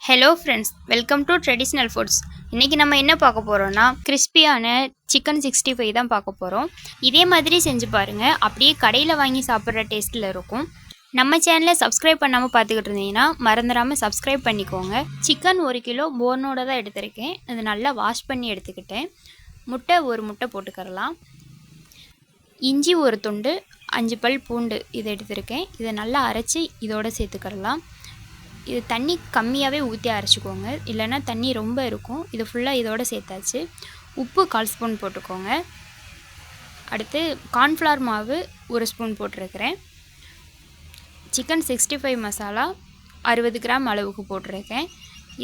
Hello friends, welcome to traditional foods. இன்றைக்கி நம்ம என்ன பார்க்க போகிறோன்னா கிறிஸ்பியான சிக்கன் 65 தான் பார்க்க போகிறோம். இதே மாதிரி செஞ்சு பாருங்கள், அப்படியே கடையில் வாங்கி சாப்பிட்ற டேஸ்ட்டில் இருக்கும். நம்ம சேனலை சப்ஸ்கிரைப் பண்ணாமல் பார்த்துக்கிட்டு இருந்தீங்கன்னா மறந்துடாமல் சப்ஸ்கிரைப் பண்ணிக்கோங்க. சிக்கன் 1 கிலோ போனோட தான் எடுத்திருக்கேன். அது நல்லா வாஷ் பண்ணி எடுத்துக்கிட்டேன். முட்டை 1 முட்டை போட்டுக்கரலாம். இஞ்சி 1 துண்டு, 5 பல் பூண்டு இதை எடுத்திருக்கேன். இதை நல்லா அரைச்சி இதோடு சேர்த்துக்கரலாம். இது தண்ணி கம்மியாகவே ஊற்றி அரைச்சிக்கோங்க, இல்லைன்னா தண்ணி ரொம்ப இருக்கும். இது ஃபுல்லாக இதோடு சேர்த்தாச்சு. உப்பு 1/4 ஸ்பூன் போட்டுக்கோங்க. அடுத்து கார்ன்ஃப்ளவர் மாவு 1 ஸ்பூன் போட்டிருக்கிறேன். சிக்கன் 65 மசாலா 60 கிராம் அளவுக்கு போட்டிருக்கேன்.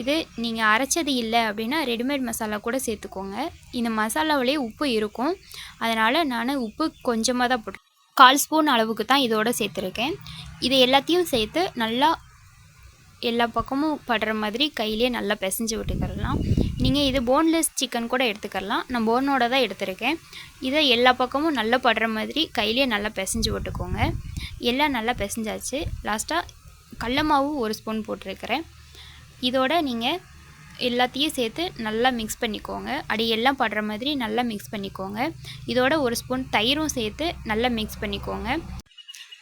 இது நீங்கள் அரைச்சது இல்லை அப்படின்னா ரெடிமேட் மசாலா கூட சேர்த்துக்கோங்க. இந்த மசாலாவிலேயே உப்பு இருக்கும், அதனால் நான் உப்பு கொஞ்சமாக தான் போட்டு 1/4 ஸ்பூன் அளவுக்கு தான் இதோடு சேர்த்துருக்கேன். இதை எல்லாத்தையும் சேர்த்து நல்லா எல்லா பக்கமும் படுற மாதிரி கையிலே நல்லா பிசைஞ்சு விட்டுக்கரலாம். நீங்கள் இது போன்லெஸ் சிக்கன் கூட எடுத்துக்கலாம். நான் போனோட தான் எடுத்திருக்கேன். இதை எல்லா பக்கமும் நல்லா படுற மாதிரி கையிலே நல்லா பிசைஞ்சு விட்டுக்கோங்க. எல்லாம் நல்லா பிசைஞ்சாச்சு. லாஸ்ட்டாக கடல மாவு 1 ஸ்பூன் போட்டிருக்கிறேன். இதோட நீங்கள் எல்லாத்தையும் சேர்த்து நல்லா மிக்ஸ் பண்ணிக்கோங்க. அடி எல்லாம் படுற மாதிரி நல்லா மிக்ஸ் பண்ணிக்கோங்க. இதோட 1 ஸ்பூன் தயிரும் சேர்த்து நல்லா மிக்ஸ் பண்ணிக்கோங்க.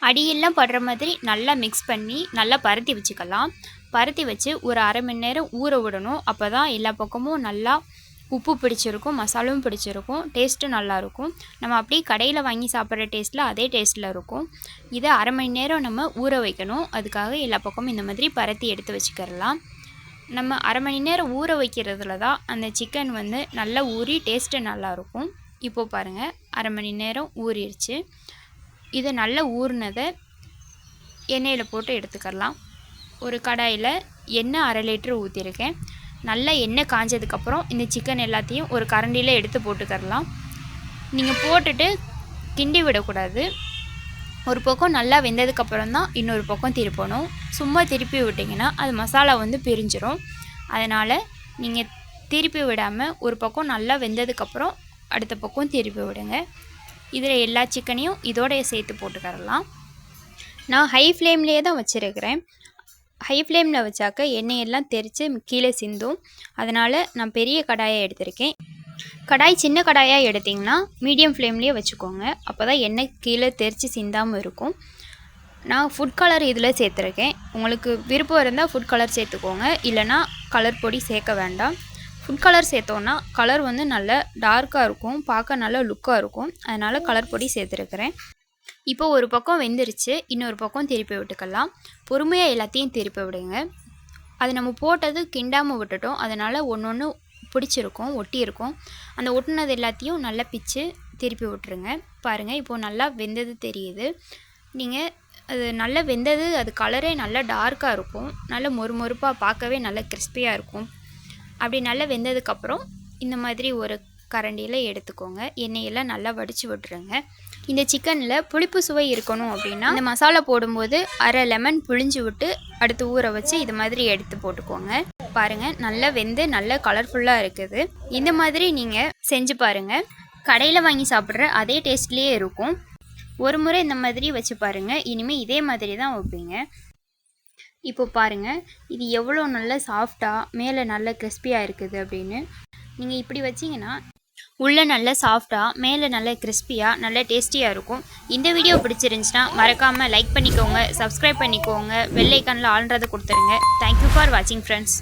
அடியெல்லாம் படுற மாதிரி நல்லா மிக்ஸ் பண்ணி நல்லா பரத்தி வச்சுக்கலாம். பரத்தி வச்சு ஒரு அரை மணி நேரம் ஊற விடணும். அப்போ தான் எல்லா பக்கமும் நல்லா உப்பு பிடிச்சிருக்கும், மசாலாவும் பிடிச்சிருக்கும், டேஸ்ட்டும் நல்லாயிருக்கும். நம்ம அப்படியே கடையில் வாங்கி சாப்பிட்ற டேஸ்ட்டில் அதே டேஸ்ட்டில் இருக்கும். இதை அரை மணி நேரம் நம்ம ஊற வைக்கணும். அதுக்காக எல்லா பக்கமும் இந்த மாதிரி பரத்தி எடுத்து வச்சுக்கிறலாம். நம்ம அரை மணி நேரம் ஊற வைக்கிறதுல தான் அந்த சிக்கன் நல்லா ஊறி டேஸ்ட்டு நல்லாயிருக்கும். இப்போது பாருங்கள், அரை மணி நேரம் ஊறிடுச்சு. இதை நல்லா ஊறினதை எண்ணெயில் போட்டு எடுத்துக்கலாம். ஒரு கடாயில் எண்ணெய் 1/2 லிட்டர் ஊற்றிருக்கேன். நல்லா எண்ணெய் காஞ்சதுக்கப்புறம் இந்த சிக்கன் எல்லாத்தையும் ஒரு கரண்டியில் எடுத்து போட்டுக்கரலாம். நீங்கள் போட்டுட்டு கிண்டி விடக்கூடாது. ஒரு பக்கம் நல்லா வெந்ததுக்கப்புறம் தான் இன்னொரு பக்கம் திருப்பணும். சும்மா திருப்பி விட்டிங்கன்னா அது மசாலா பிரிஞ்சிடும். அதனால் நீங்கள் திருப்பி விடாமல் ஒரு பக்கம் நல்லா வெந்ததுக்கப்புறம் அடுத்த பக்கம் திருப்பி விடுங்க. இதில் எல்லா சிக்கனையும் இதோட சேர்த்து போட்டுக்கரலாம். நான் ஹை ஃப்ளேம்லேயே தான் வச்சுருக்கிறேன். ஹை ஃப்ளேமில் வச்சாக்க எண்ணெயெல்லாம் தெரித்து கீழே சிந்தும். அதனால் நான் பெரிய கடாயை எடுத்திருக்கேன். கடாய் சின்ன கடாயாக எடுத்திங்கன்னா மீடியம் ஃப்ளேம்லேயே வச்சுக்கோங்க. அப்போ தான் எண்ணெய் கீழே தெரித்து சிந்தாமல் இருக்கும். நான் ஃபுட் கலர் இதில் சேர்த்துருக்கேன். உங்களுக்கு விருப்பம் இருந்தால் ஃபுட் கலர் சேர்த்துக்கோங்க, இல்லைனா கலர் பொடி சேர்க்க வேண்டாம். ஃபுட் கலர் சேர்த்தோன்னா கலர் நல்லா டார்க்காக இருக்கும், பார்க்க நல்லா லுக்காக இருக்கும். அதனால் கலர் பொடி சேர்த்துருக்கிறேன். இப்போ ஒரு பக்கம் வெந்துருச்சு, இன்னொரு பக்கம் திருப்பி விட்டுக்கலாம். பொறுமையாக எல்லாத்தையும் திருப்பி விடுங்க. அது நம்ம போட்டது கிண்டாமல் விட்டுட்டோம், அதனால் ஒன்று ஒன்று பிடிச்சிருக்கும், ஒட்டி இருக்கும். அந்த ஒட்டினது எல்லாத்தையும் நல்லா பிச்சு திருப்பி விட்டுருங்க. பாருங்கள், இப்போது நல்லா வெந்தது தெரியுது. நீங்கள் அது நல்லா வெந்தது, அது கலரே நல்லா டார்க்காக இருக்கும், நல்லா மொறுமொறுப்பாக பார்க்கவே நல்லா கிறிஸ்பியாக இருக்கும். அப்படி நல்லா வெந்ததுக்கப்புறம் இந்த மாதிரி ஒரு கரண்டியில் எடுத்துக்கோங்க. எண்ணெயெல்லாம் நல்லா வடித்து விட்டுருங்க. இந்த சிக்கனில் புளிப்பு சுவை இருக்கணும் அப்படின்னா இந்த மசாலா போடும்போது அரை லெமன் புழிஞ்சு விட்டு அடுத்து ஊற வச்சு இது மாதிரி எடுத்து போட்டுக்கோங்க. பாருங்கள், நல்லா வெந்து நல்லா கலர்ஃபுல்லாக இருக்குது. இந்த மாதிரி நீங்கள் செஞ்சு பாருங்கள். கடையில் வாங்கி சாப்பிட்ற அதே டேஸ்ட்லேயே இருக்கும். ஒரு முறை இந்த மாதிரி வச்சு பாருங்கள். இனிமேல் இதே மாதிரி தான் வைப்பீங்க. இப்போ பாருங்கள், இது எவ்வளோ நல்லா சாஃப்டாக மேலே நல்லா கிறிஸ்பியாக இருக்குது அப்படின்னு. நீங்கள் இப்படி வச்சிங்கன்னா உள்ளே நல்லா சாஃப்டாக மேலே நல்லா கிறிஸ்பியாக நல்லா டேஸ்டியாக இருக்கும். இந்த வீடியோ பிடிச்சிருந்துச்சுன்னா மறக்காமல் லைக் பண்ணிக்கோங்க, சப்ஸ்கிரைப் பண்ணிக்கோங்க, பெல் ஐக்கானில் ஆல்ன்றதை கொடுத்துருங்க. தேங்க்யூ ஃபார் வாட்சிங் ஃப்ரெண்ட்ஸ்.